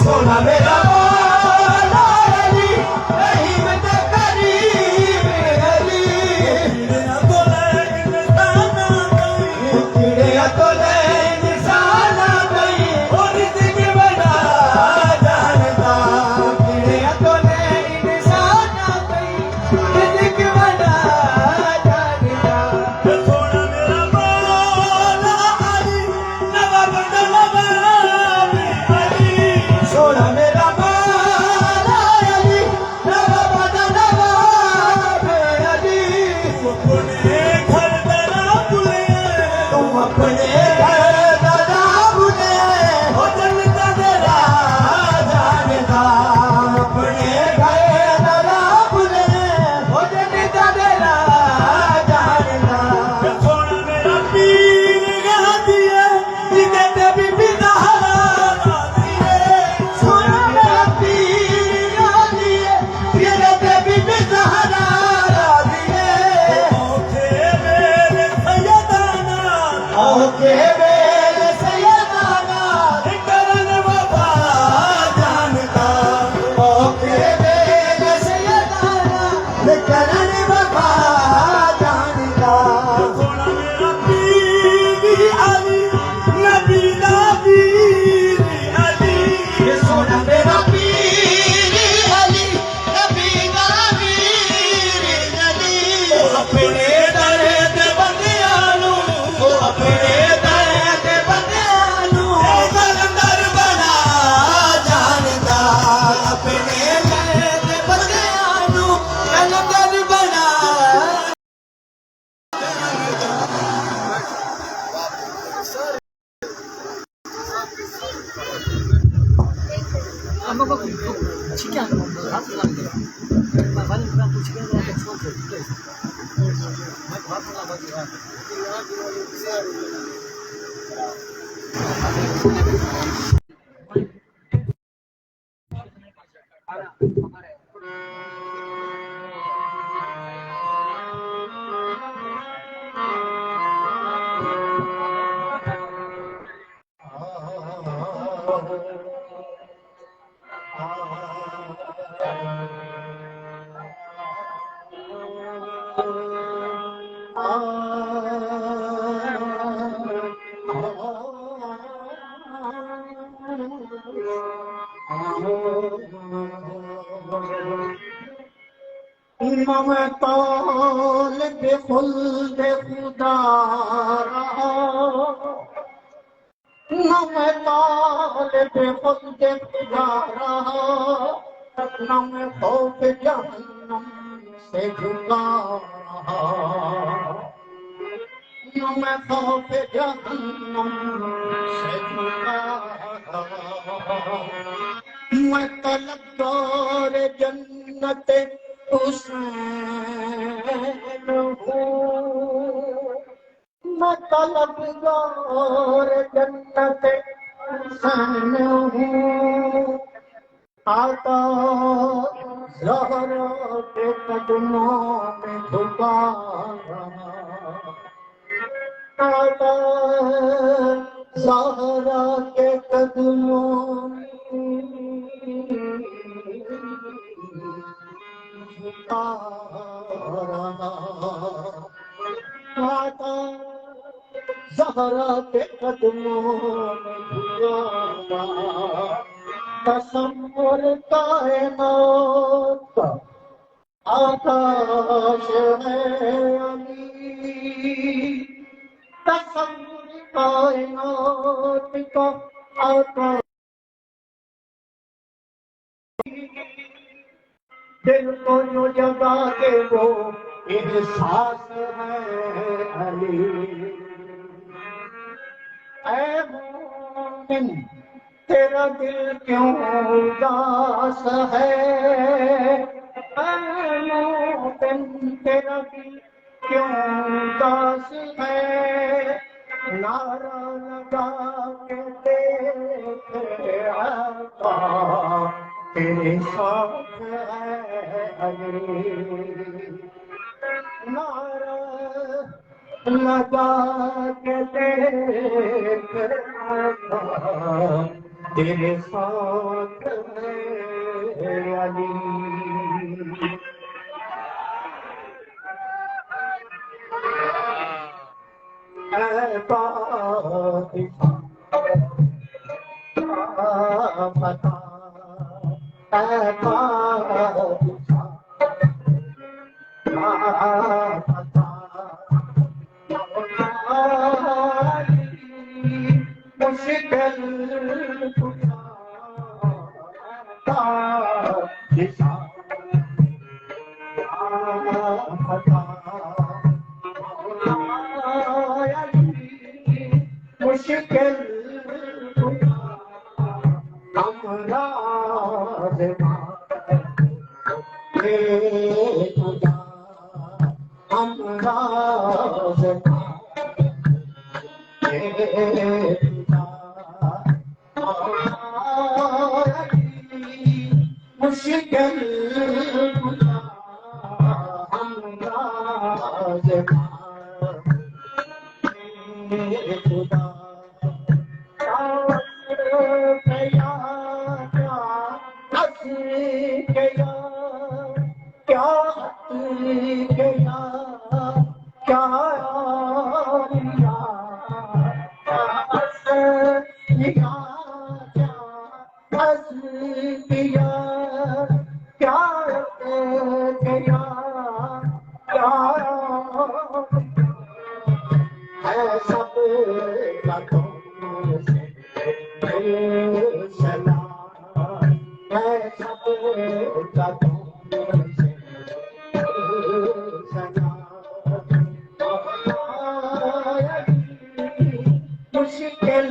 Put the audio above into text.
सोना मेरा मौला अली, रहीम ते करीम अली। कीड़े तो ले इंसान गई, और जिंदगी बना जानता। कीड़े तो ले इंसान गई, जिंदगी बना जानता। सोना मेरा मौला अली, नवाब नवाब अली। सोना मेरा मौला अली, नवाब नवाब अली। तुम अपने घर दरा भूले, तुम अपने घर दादा भूले, हो जनता तेरा जानता। अपने घर दादा भूले, हो जनता तेरा जानता। सोना मेरा पीर गाती है, जिसे ते बीबी ज़हरा गाती है। सोना मेरा पीर गाती है, जिसे ते बीबी ज़हरा गाती है। ओखे मेरे सैयदाना, ओके मेरे सैयदाना, करन वफा जानता। ओके मेरे सैयदाना, करन वफा जानता। सोना मेरा पीर अली, नबी दा पीर अली। ये सोना मेरा पीर अली, नबी दा पीर अली। अपने दर ते बंदियां नूं, अपने दर ते बंदियां नूं कलंदर बना जानदा। अपने दर ते बंदियां नूं कलंदर बना। मैं तौल दे खुल्द खुदा रहा, मैं तौल दे खुल्द खुदा रहा। न मैं खौफ जहन्नम से झुका रहा, न मैं खौफ जहन्नम से झुका रहा। मैं तलबदार जन्नत हुसैन हूँ, मैं तलबदार जन्नत हुसैन हूँ। आका ज़हरा के कदमों में झुका रहा, आका ज़हरा के कदमों में झुका रहा। आका ज़हरा के कदमों में झुका रहा। तसव्वुर कायनात आकाश है अली, तसव्वुर कायनात का आकाश। दिल को जो जगा के वो एहसास है अली। ऐ मोमिन तेरा दिल क्यों उदास है, ऐ मोमिन तेरा दिल क्यों उदास है। नारा लगा के देख आका तेरे साथ है अली। नारा लगा के देख तेरे साथ है अली। ऐ बादशाह बता, ऐ बादशाह बता, मुश्किल कुशा बादशाह बता, मुश्किल हमराज हे खुदा, हमराज हे खुदा, मुश्किल खुदा हमराज हे खुदा। गया क्या गया, क्या गया, क्या दिया, क्या हंस दिया, क्या गया, क्या है सब का तुमसे सलाम, है सब का तुमसे सलाम। मुश्किल